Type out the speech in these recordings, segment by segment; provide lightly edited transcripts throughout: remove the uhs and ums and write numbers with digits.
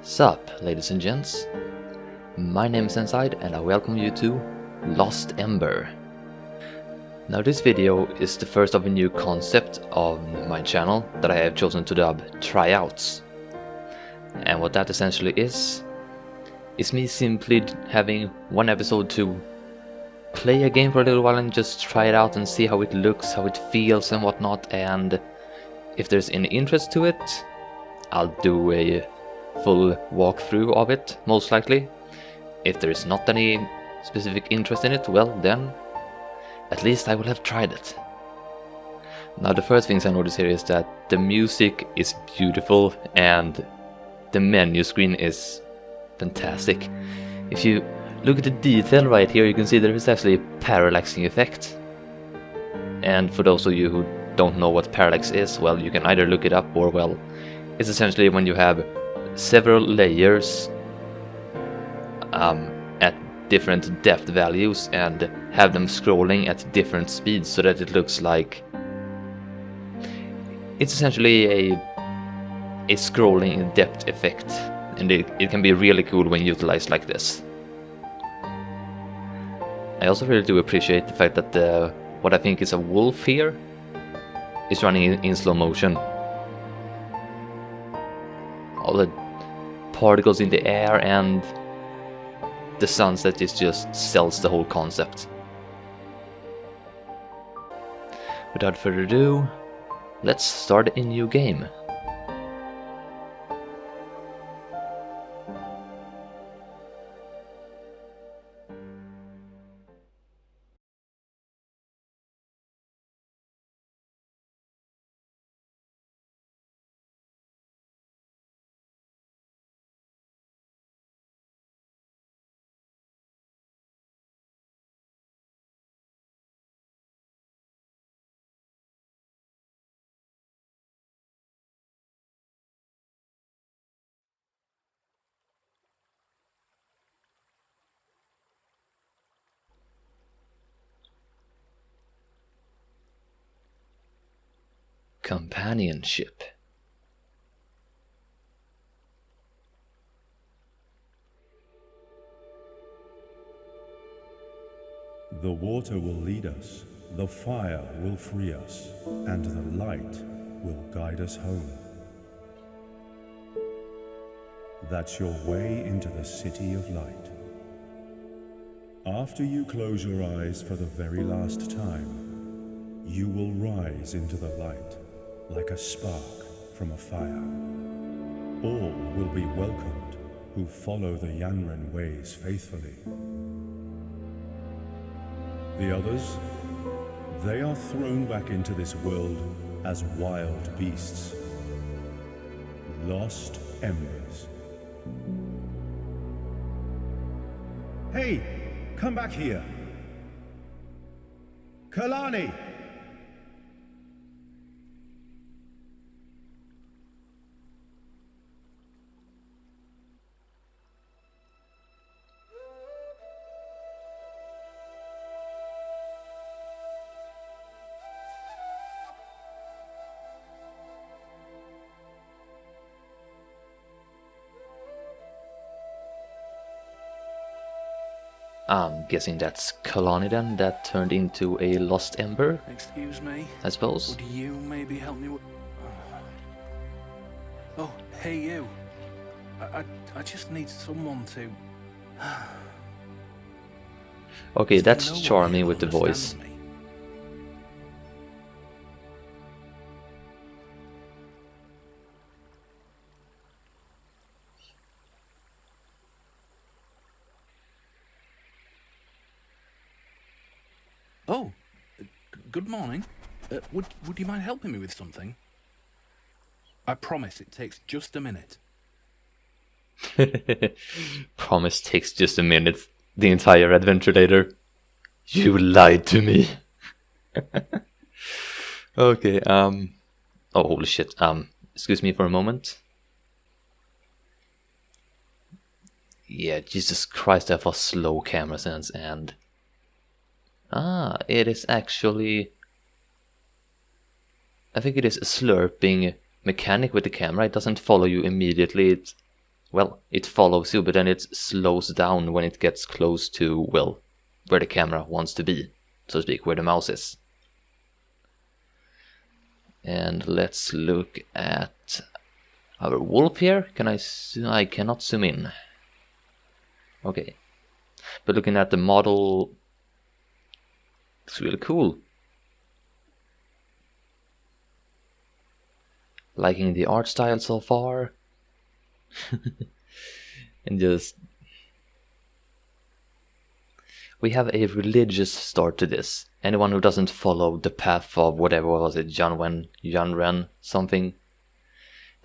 Sup, ladies and gents. My name is Zenzyde and I welcome you to Lost Ember. Now this video is the first of a new concept on my channel that I have chosen to dub Tryouts. And what that essentially is me simply having one episode to play a game for a little while and just try it out and see how it looks, how it feels and whatnot, and if there's any interest to it, I'll do a full walkthrough of it, most likely. If there is not any specific interest in it, well then, at least I will have tried it. Now the first things I notice here is that the music is beautiful and the menu screen is fantastic. If you look at the detail right here, you can see there is actually a parallaxing effect. And for those of you who don't know what parallax is, well, you can either look it up or, well, it's essentially when you have several layers at different depth values and have them scrolling at different speeds so that it looks like it's essentially a scrolling depth effect, and it can be really cool when utilized like this. I also really do appreciate the fact that what I think is a wolf here is running in slow motion. All the particles in the air and the sunset just sells the whole concept. Without further ado, let's start a new game. Companionship. The water will lead us, the fire will free us, and the light will guide us home. That's your way into the city of light. After you close your eyes for the very last time, you will rise into the light like a spark from a fire. All will be welcomed who follow the Yanran ways faithfully. The others, they are thrown back into this world as wild beasts. Lost embers. Hey, come back here. Kalani! I'm guessing that's Kalani then, that turned into a lost ember. Excuse me? I suppose. Would you maybe help me with... Oh, hey you. I just need someone to... Okay, that's No one charming here with the voice. understands me. Oh, good morning. Would you mind helping me with something? I promise it takes just a minute. Promise takes just a minute. The entire adventure later. You lied to me. Okay, oh holy shit. Excuse me for a moment. Yeah, Jesus Christ, that was slow camera sense, and it is actually, I think it is a slurping mechanic with the camera. It doesn't follow you immediately. It well, it follows you, but then it slows down when it gets close to, well, where the camera wants to be, so to speak, where the mouse is. And let's look at our wolf here. I cannot zoom in. Okay. But looking at the model, it's really cool. Liking the art style so far. And just... we have a religious start to this. Anyone who doesn't follow the path of whatever was it, Yanren something,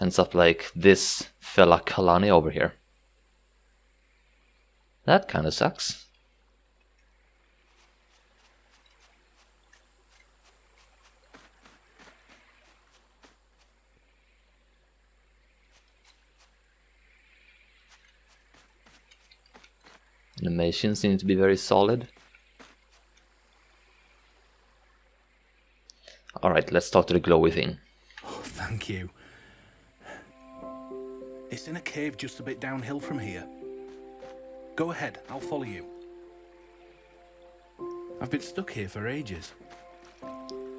ends up like this fella Kalani over here. That kinda sucks. Animation seems to be very solid. Alright, let's talk to the glowy thing. Oh, thank you. It's in a cave just a bit downhill from here. Go ahead, I'll follow you. I've been stuck here for ages.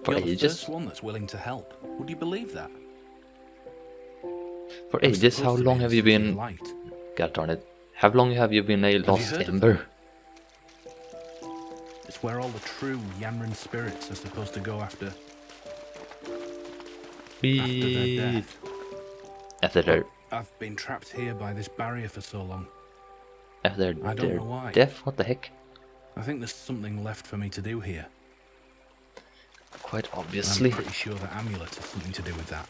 For You're ages? the first one that's willing to help. Would you believe that? For ages? How long have you been... God darn it. How long have you been a lost Ember? It's where all the true Yanran spirits are supposed to go after their death. After their... I've been trapped here by this barrier for so long. After I don't know why. death? What the heck? I think there's something left for me to do here. Quite obviously. I'm pretty sure the amulet has something to do with that.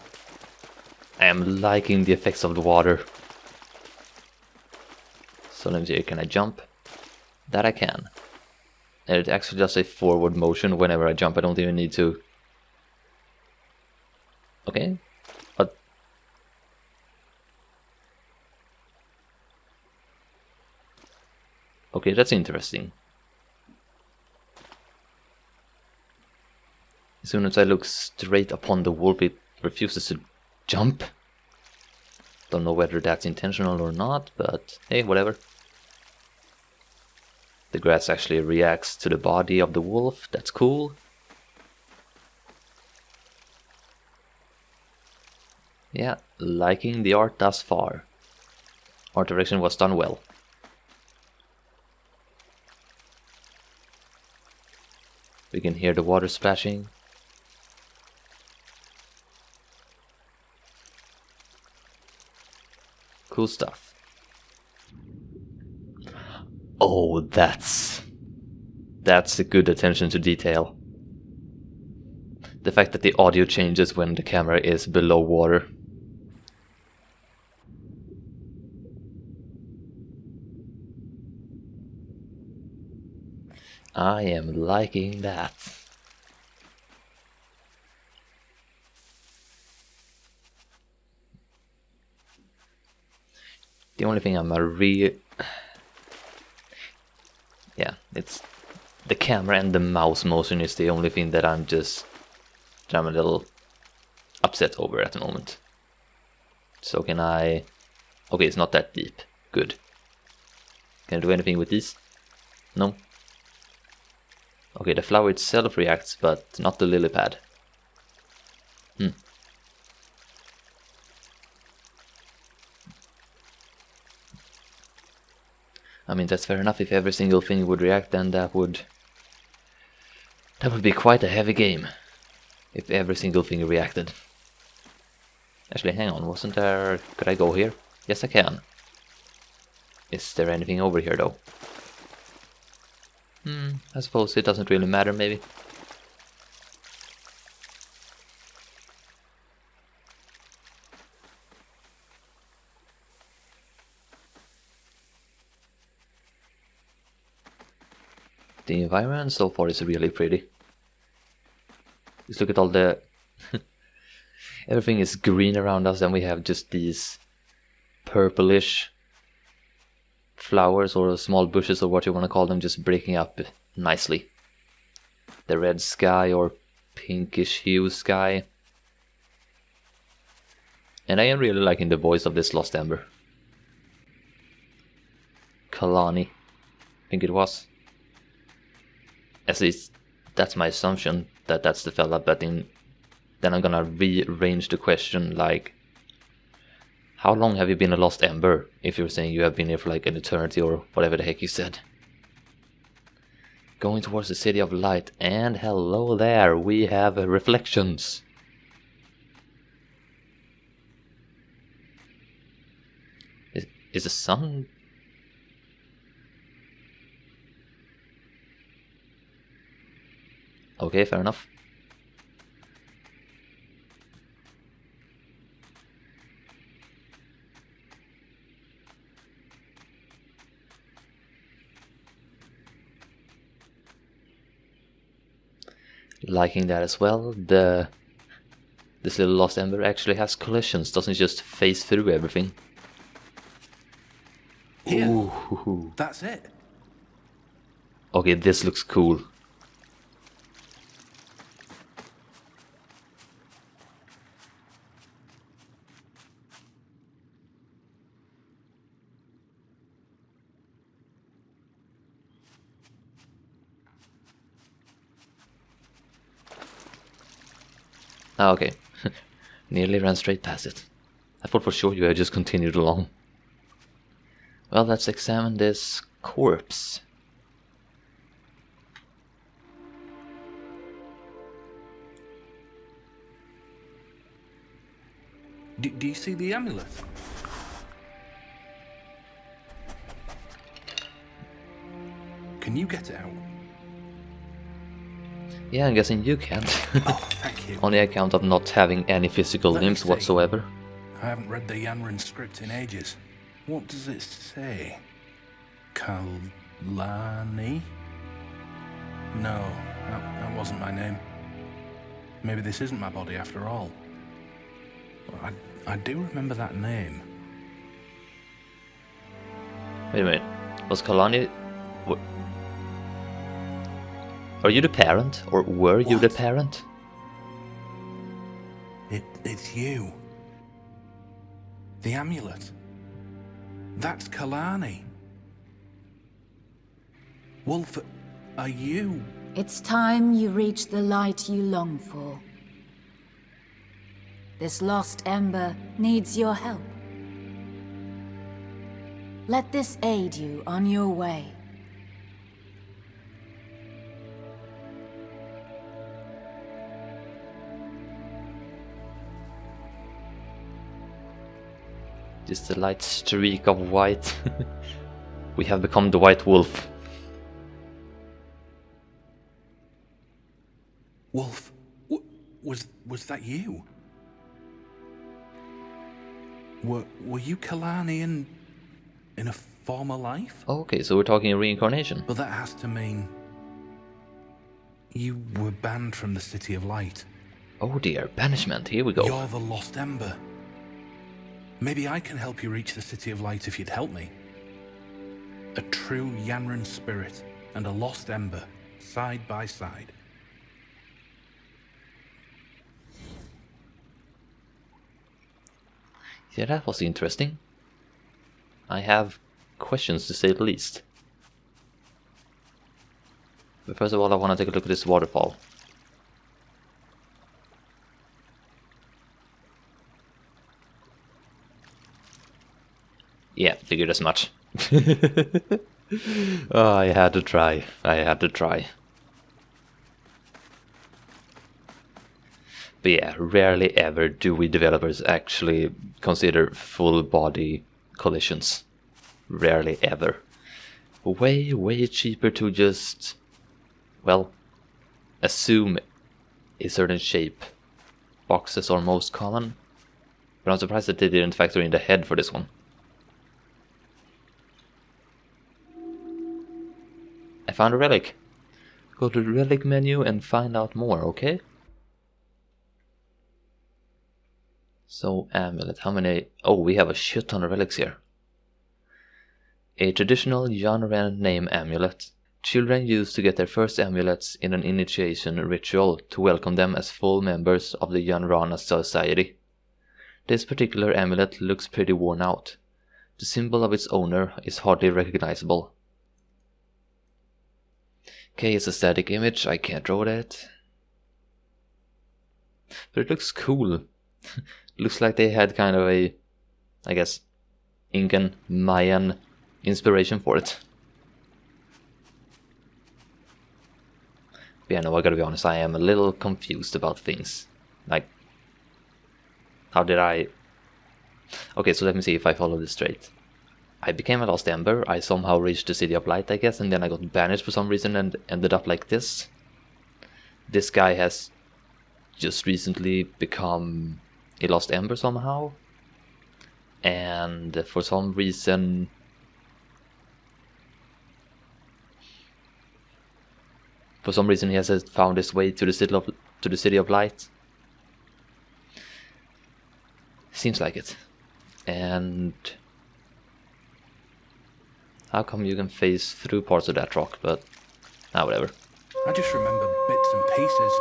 I am liking the effects of the water. So let me see, can I jump? That I can. And it actually does a forward motion whenever I jump. I don't even need to... Okay. What? Okay, that's interesting. As soon as I look straight upon the wolf, it refuses to jump. Don't know whether that's intentional or not, but hey, whatever. The grass actually reacts to the body of the wolf, that's cool. Yeah, liking the art thus far. Art direction was done well. We can hear the water splashing. Cool stuff. Oh, that's a good attention to detail. The fact that the audio changes when the camera is below water. I am liking that. The only thing I'm yeah, it's the camera and the mouse motion is the only thing that I'm a little upset over at the moment. So can I... Okay, it's not that deep. Good. Can I do anything with these? No. Okay, the flower itself reacts, but not the lily pad. I mean, that's fair enough. If every single thing would react, then that would be quite a heavy game. If every single thing reacted. Actually, hang on, wasn't there... Could I go here? Yes, I can. Is there anything over here, though? I suppose it doesn't really matter, maybe. The environment so far is really pretty. Just look at all the... Everything is green around us, and we have just these purplish flowers or small bushes or what you want to call them, just breaking up nicely. The red sky or pinkish hue sky. And I am really liking the voice of this Lost Ember. Kalani, I think it was. At least that's my assumption, that that's the fella, but then I'm gonna rearrange the question, like, how long have you been a lost Ember, if you're saying you have been here for like an eternity or whatever the heck you said. Going towards the City of Light, and hello there, we have reflections. Is the sun... Okay, fair enough. Liking that as well. This little lost Ember actually has collisions, doesn't just phase through everything. Here. Ooh. That's it. Okay, this looks cool. Ah, okay. Nearly ran straight past it. I thought for sure you had just continued along. Well, let's examine this corpse. Do you see the amulet? Can you get it out? Yeah, I'm guessing you can't. Oh, thank you. On the account of not having any physical Let me limbs see. whatsoever. I haven't read the Yanran script in ages. What does it say? Kalani? No, that wasn't my name. Maybe this isn't my body after all. I do remember that name. Wait a minute. Was Kalani... Are you the parent? Or were you the What? parent? It's you. The amulet. That's Kalani. Wolf, are you? It's time you reach the light you long for. This lost Ember needs your help. Let this aid you on your way. Just a light streak of white. We have become the White Wolf. Wolf, was that you? Were you Kalani in a former life? Okay, so we're talking reincarnation. Well, that has to mean you were banned from the City of Light. Oh dear, banishment, here we go. You're the lost Ember. Maybe I can help you reach the City of Light if you'd help me. A true Yanran spirit and a lost Ember, side by side. Yeah, that was interesting. I have questions, to say the least. But first of all, I want to take a look at this waterfall. Yeah, figured as much. Oh, I had to try. But yeah, rarely ever do we developers actually consider full body collisions. Rarely ever. Way, way cheaper to just, well, assume a certain shape. Boxes are most common. But I'm surprised that they didn't factor in the head for this one. I found a relic. Go to the relic menu and find out more, okay? So, amulet, how many? Oh, we have a shit ton of relics here. A traditional Yanran name amulet. Children use to get their first amulets in an initiation ritual to welcome them as full members of the Yanrana society. This particular amulet looks pretty worn out. The symbol of its owner is hardly recognizable. Okay, it's a static image, I can't draw that. But it looks cool. Looks like they had kind of a, I guess, Incan, Mayan inspiration for it. But yeah, no, I gotta be honest, I am a little confused about things. Like, how did I... Okay, so let me see if I follow this straight. I became a lost Ember, I somehow reached the City of Light, I guess, and then I got banished for some reason and ended up like this. This guy has just recently become a lost Ember somehow. And for some reason... he has found his way to the City of Light. Seems like it. And how come you can phase through parts of that rock, but whatever. I just remember bits and pieces.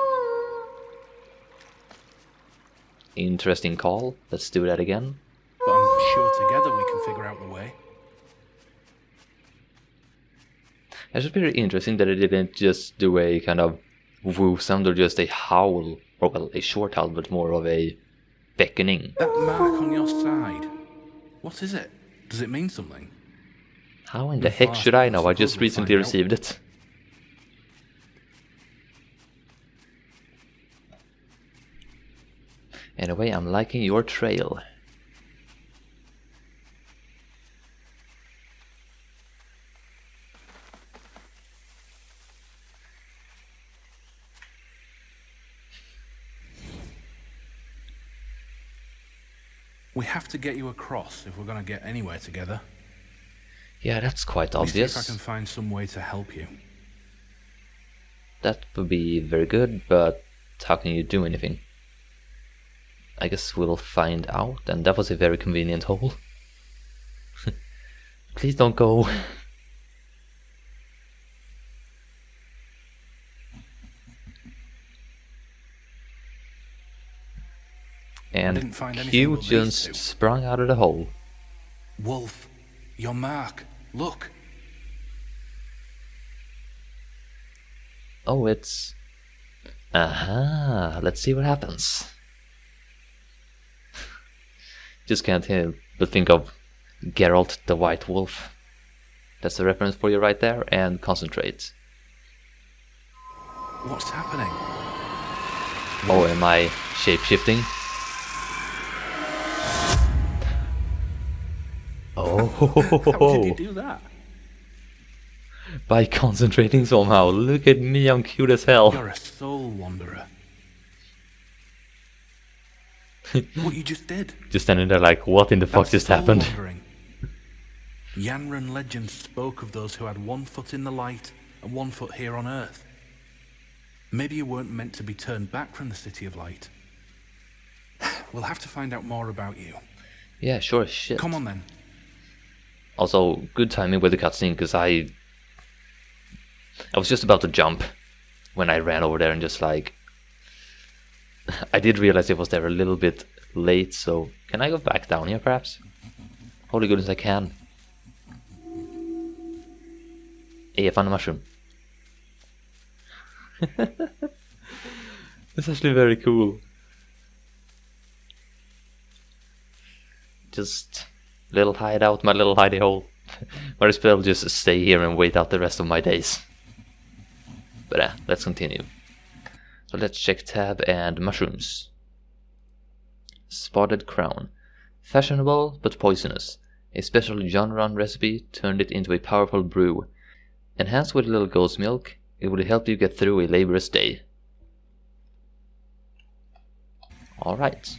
Interesting call. Let's do that again. But I'm sure together we can figure out the way. It's just very interesting that it didn't just do a kind of woo sound or just a howl, or well, a short howl, but more of a beckoning. That mark on your side, what is it? Does it mean something? How in the heck should I know? I just recently received it. Anyway, I'm liking your trail. We have to get you across if we're going to get anywhere together. Yeah, that's quite Let me see obvious. if I can find some way to help you. That would be very good, but how can you do anything? I guess we'll find out, and that was a very convenient hole. Please don't go. And Q just sprung out of the hole. Wolf, your mark. Look. Oh, it's... Aha, let's see what happens. Just can't help but think of Geralt the White Wolf. That's a reference for you right there, and concentrate. What's happening? Oh, am I shape-shifting? Oh, How did you do that? By concentrating somehow. Look at me, I'm cute as hell. You're a soul wanderer. What you just did. Just standing there like, what in the fuck just happened? Wandering. Yanran legend spoke of those who had 1 foot in the light and 1 foot here on Earth. Maybe you weren't meant to be turned back from the City of Light. We'll have to find out more about you. Yeah, sure as shit. Come on then. Also, good timing with the cutscene, because I was just about to jump when I ran over there and just like... I did realize it was there a little bit late, so... Can I go back down here, perhaps? Holy goodness, I can. Hey, I found a mushroom. It's actually very cool. Just... little hideout, my little hidey hole. Might as well just stay here and wait out the rest of my days. But let's continue. So let's check tab and mushrooms. Spotted crown. Fashionable but poisonous. A special John Run recipe turned it into a powerful brew. Enhanced with a little goat's milk, it would help you get through a laborious day. Alright.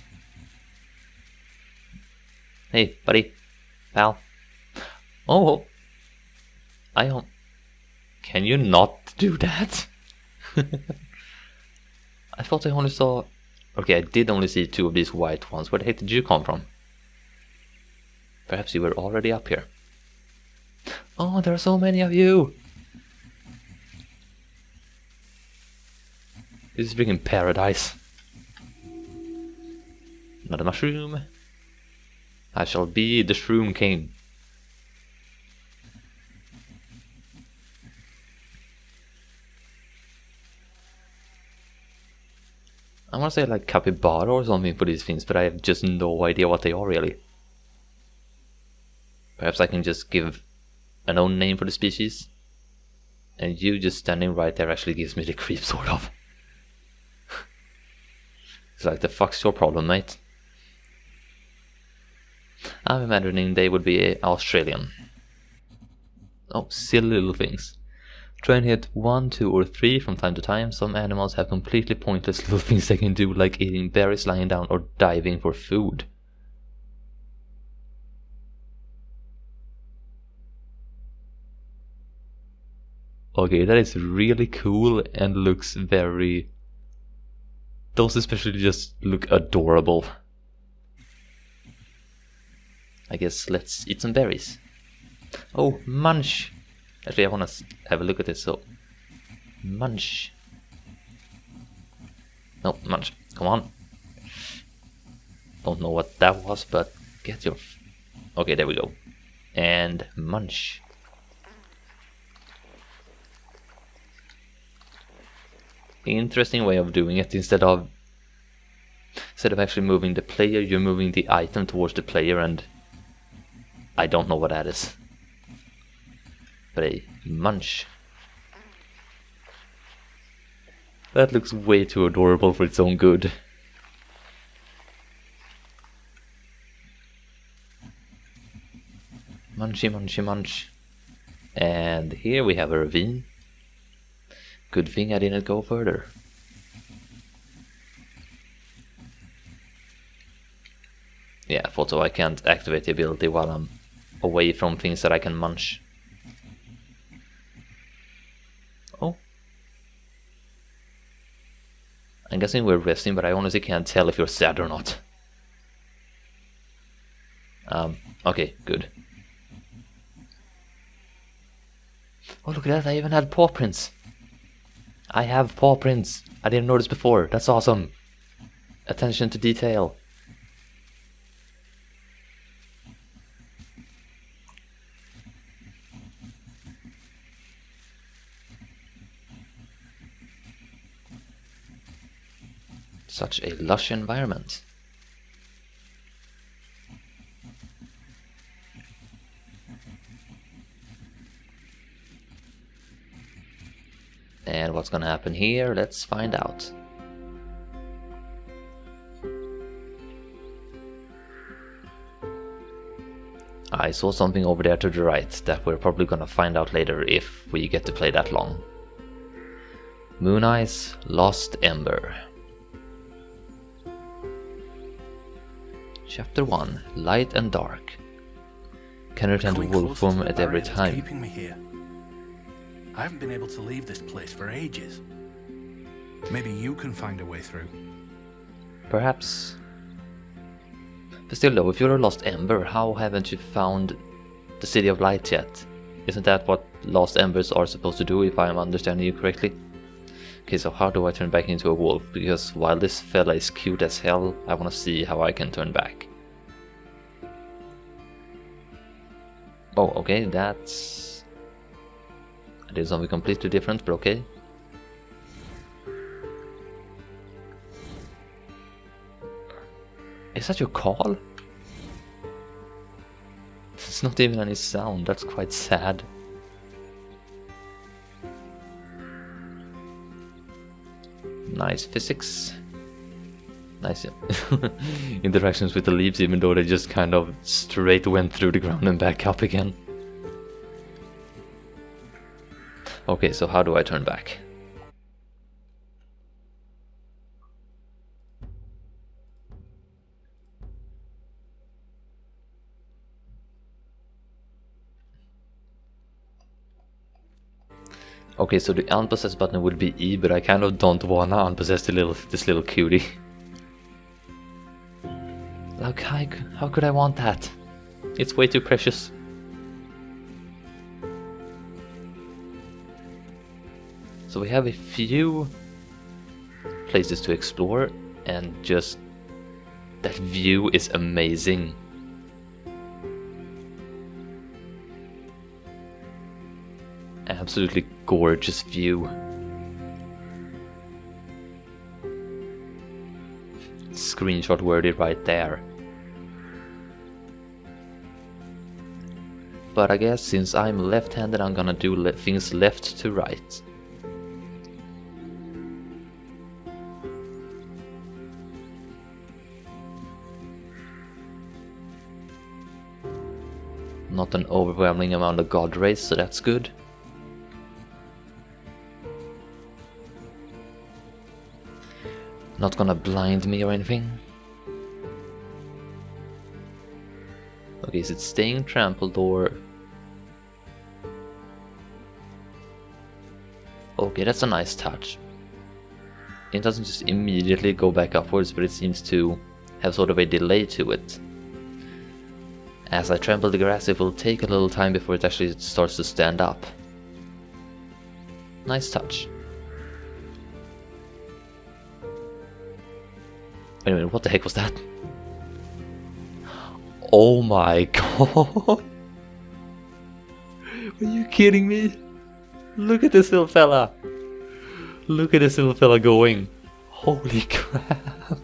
Hey, buddy. Pal. Oh! I don't... Can you not do that? I thought I only saw... Okay, I did only see 2 of these white ones. Where the heck did you come from? Perhaps you were already up here. Oh, there are so many of you! This is freaking paradise. Another mushroom. I shall be the shroom king. I want to say like capybara or something for these things, but I have just no idea what they are really. Perhaps I can just give an own name for the species. And you just standing right there actually gives me the creep, sort of. It's like, the fuck's your problem, mate? I'm imagining they would be Australian. Oh, silly little things. Try and hit 1, 2, or 3 from time to time. Some animals have completely pointless little things they can do, like eating berries, lying down, or diving for food. Okay, that is really cool and looks very... Those especially just look adorable. I guess let's eat some berries. Oh, munch! Actually, I want to have a look at this, so... Munch. No, munch. Come on. Don't know what that was, but get your... Okay, there we go. And munch. Interesting way of doing it. Instead of actually moving the player, you're moving the item towards the player, and I don't know what that is. But a munch. That looks way too adorable for its own good. Munchy, munchy, munch. And here we have a ravine. Good thing I didn't go further. Yeah, I thought so. I can't activate the ability while I'm away from things that I can munch. Oh. I'm guessing we're resting, but I honestly can't tell if you're sad or not. Okay, good. Oh, look at that, I even had paw prints. I have paw prints. I didn't notice before. That's awesome. Attention to detail. Such a lush environment. And what's gonna happen here? Let's find out. I saw something over there to the right that we're probably gonna find out later if we get to play that long. Moon Eyes, Lost Ember. Chapter 1, Light and Dark. Can return to wolf form at every time. Keeping me here. I haven't been able to leave this place for ages. Maybe you can find a way through. Perhaps. But still though, if you're a lost ember, how haven't you found the City of Light yet? Isn't that what lost embers are supposed to do, if I am understanding you correctly? Okay, so how do I turn back into a wolf? Because while this fella is cute as hell, I want to see how I can turn back. Oh, okay, that's... I did something completely different, but okay. Is that your call? It's not even any sound, that's quite sad. Nice physics. Nice interactions with the leaves, even though they just kind of straight went through the ground and back up again. Okay, so how do I turn back? Okay, so the unpossess button would be E, but I kind of don't wanna unpossess this little cutie. Like, how could I want that? It's way too precious. So we have a few places to explore, and just that view is amazing. Absolutely gorgeous view. screenshot worthy right there. But I guess since I'm left-handed, I'm gonna do things left to right. Not an overwhelming amount of god rays, so that's good. Not gonna blind me or anything. Okay, is it staying trampled or... Okay, that's a nice touch. It doesn't just immediately go back upwards, but it seems to have sort of a delay to it. As I trample the grass, it will take a little time before it actually starts to stand up. Nice touch. Wait a minute, what the heck was that? Oh my god! Are you kidding me? Look at this little fella! Look at this little fella going! Holy crap!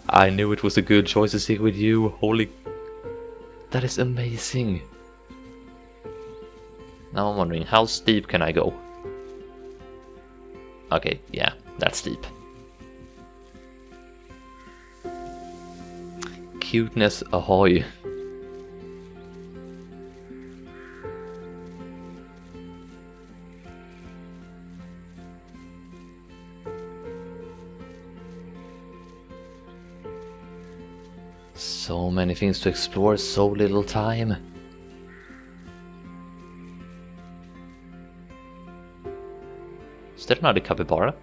I knew it was a good choice to stick with you. Holy... That is amazing! Now I'm wondering, how steep can I go? Okay, yeah, that's steep. Cuteness ahoy! So many things to explore, so little time. Is there another capybara?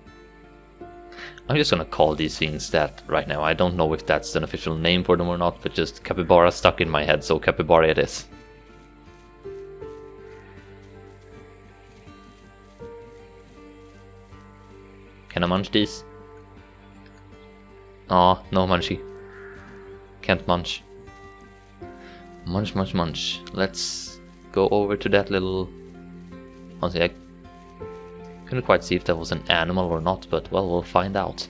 I'm just gonna call these things that right now. I don't know if that's an official name for them or not, but just capybara stuck in my head, so capybara it is. Can I munch these? Aw, no munchy. Can't munch. Munch, munch, munch. Let's go over to that little... Honestly, I couldn't quite see if that was an animal or not, but well, we'll find out.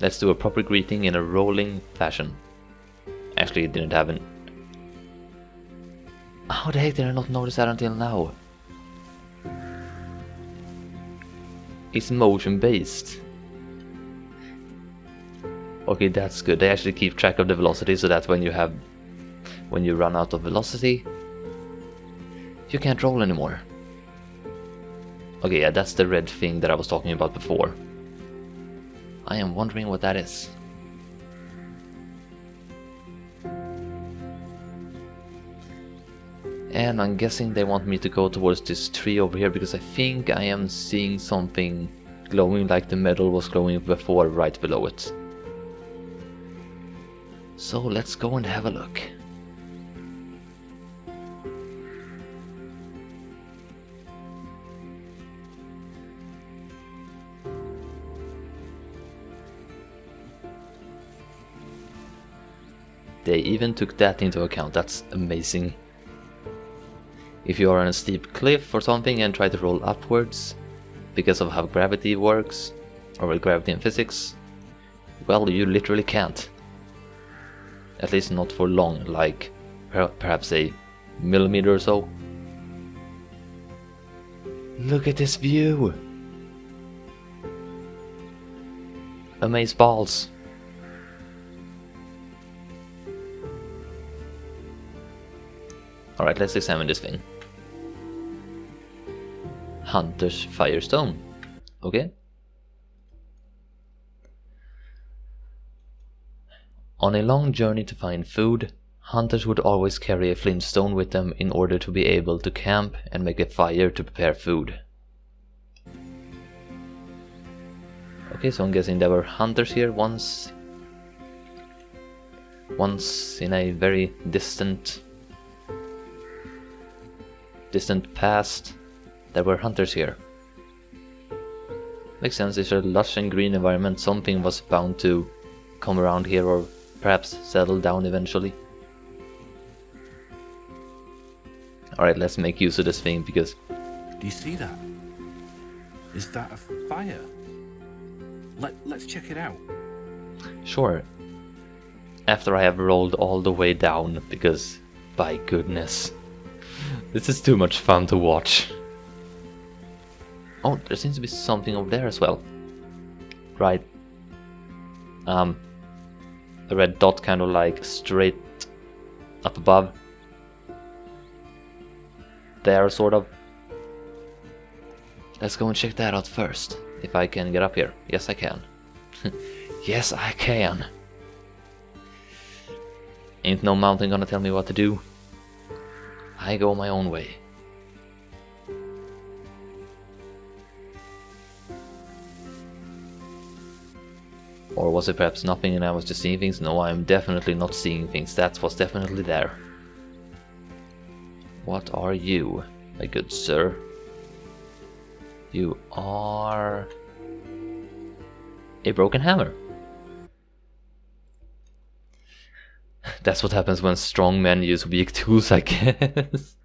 Let's do a proper greeting in a rolling fashion. Actually, it didn't have an... How the heck did I not notice that until now? It's motion based. Okay, that's good. They actually keep track of the velocity so that when you run out of velocity, you can't roll anymore. Okay, yeah, that's the red thing that I was talking about before. I am wondering what that is. And I'm guessing they want me to go towards this tree over here because I think I am seeing something glowing like the metal was glowing before right below it. So let's go and have a look. They even took that into account. That's amazing. If you are on a steep cliff or something and try to roll upwards because of how gravity works, or with gravity and physics, well, you literally can't. At least not for long, like perhaps a millimeter or so. Look at this view! Amaze balls! Alright, let's examine this thing. Hunter's Firestone. Okay. On a long journey to find food, hunters would always carry a flint stone with them in order to be able to camp and make a fire to prepare food. Okay, so I'm guessing there were hunters here once in a very distant past. There were hunters here. Makes sense, it's a lush and green environment. Something was bound to come around here or perhaps settle down eventually. Alright, let's make use of this thing because... Do you see that? Is that a fire? Let's check it out. Sure. After I have rolled all the way down, because, by goodness, this is too much fun to watch. Oh, there seems to be something over there as well. Right. A red dot kind of like straight up above. There, sort of. Let's go and check that out first. If I can get up here. Yes, I can. Yes, I can. Ain't no mountain gonna tell me what to do. I go my own way. Or was it perhaps nothing and I was just seeing things? No, I'm definitely not seeing things. That was definitely there. What are you, my good sir? You are a broken hammer. That's what happens when strong men use weak tools, I guess.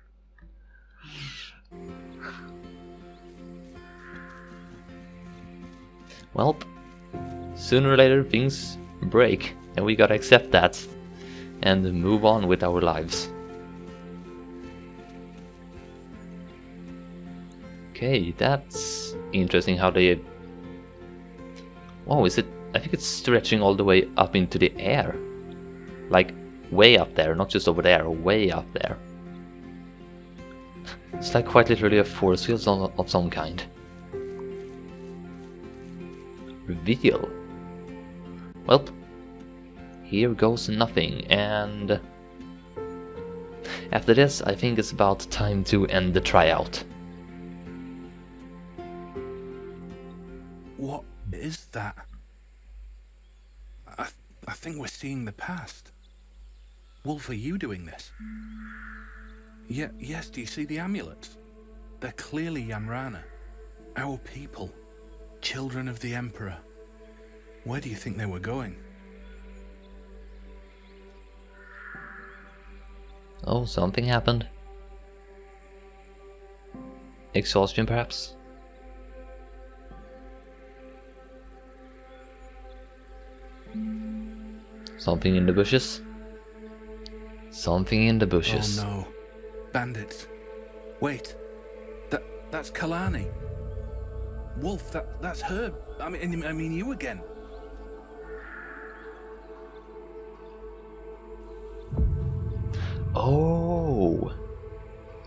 Well, sooner or later things break, and we gotta accept that and move on with our lives. Okay, that's interesting how they... Oh, is it... I think it's stretching all the way up into the air. Like, way up there, not just over there, way up there. It's like quite literally a force field of some kind. Reveal. Well, here goes nothing, and... after this, I think it's about time to end the tryout. What is that? I think we're seeing the past. Wolf, are you doing this? Yeah, yes, do you see the amulets? They're clearly Yanrana. Our people. Children of the Emperor. Where do you think they were going? Oh, something happened. Exhaustion, perhaps? Something in the bushes? Something in the bushes. Oh no. Bandits. Wait. That's Kalani. Wolf, that's her. I mean you again. Oh.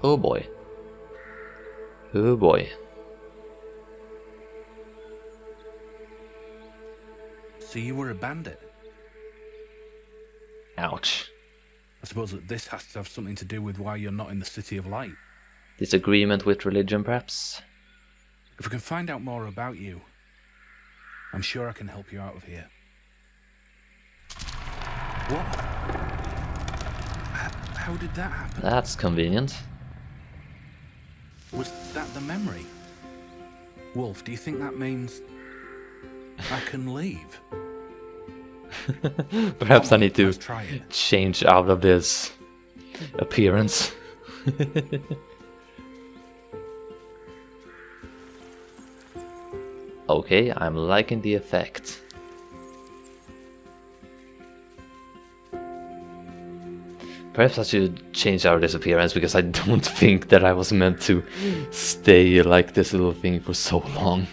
Oh boy. Oh boy. So you were a bandit? Ouch. I suppose that this has to have something to do with why you're not in the City of Light. Disagreement with religion, perhaps? If we can find out more about you, I'm sure I can help you out of here. What? How did that happen? That's convenient. Was that the memory? Wolf, do you think that means I can leave? Perhaps I need to Let's try it. change out of this appearance. Okay, I'm liking the effect. Perhaps I should change out of this appearance, because I don't think that I was meant to stay like this little thing for so long.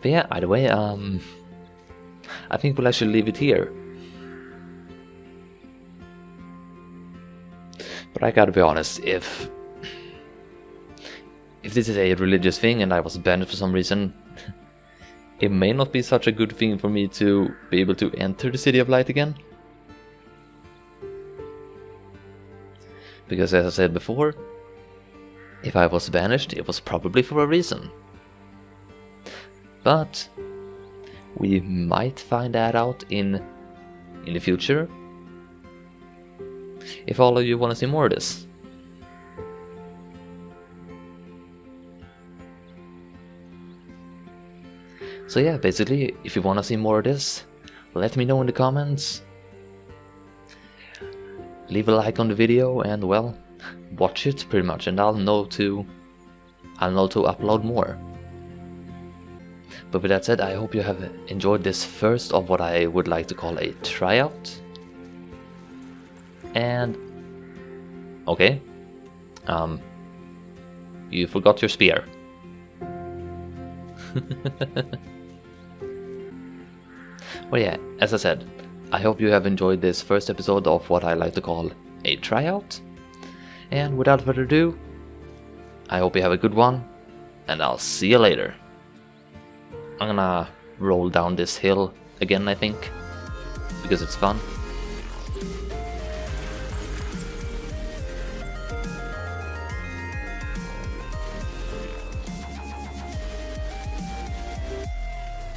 But yeah, either way, I think we'll actually leave it here. But I gotta be honest, if this is a religious thing and I was banned for some reason, it may not be such a good thing for me to be able to enter the City of Light again. Because as I said before, if I was banished, it was probably for a reason. But we might find that out in the future, if all of you want to see more of this. So yeah, basically, if you want to see more of this, let me know in the comments. Leave a like on the video, and well, watch it pretty much, and I'll know to upload more. But with that said, I hope you have enjoyed this first of what I would like to call a tryout. And okay, you forgot your spear. Well, yeah, as I said, I hope you have enjoyed this first episode of what I like to call a tryout. And without further ado, I hope you have a good one, and I'll see you later. I'm gonna roll down this hill again, I think, because it's fun.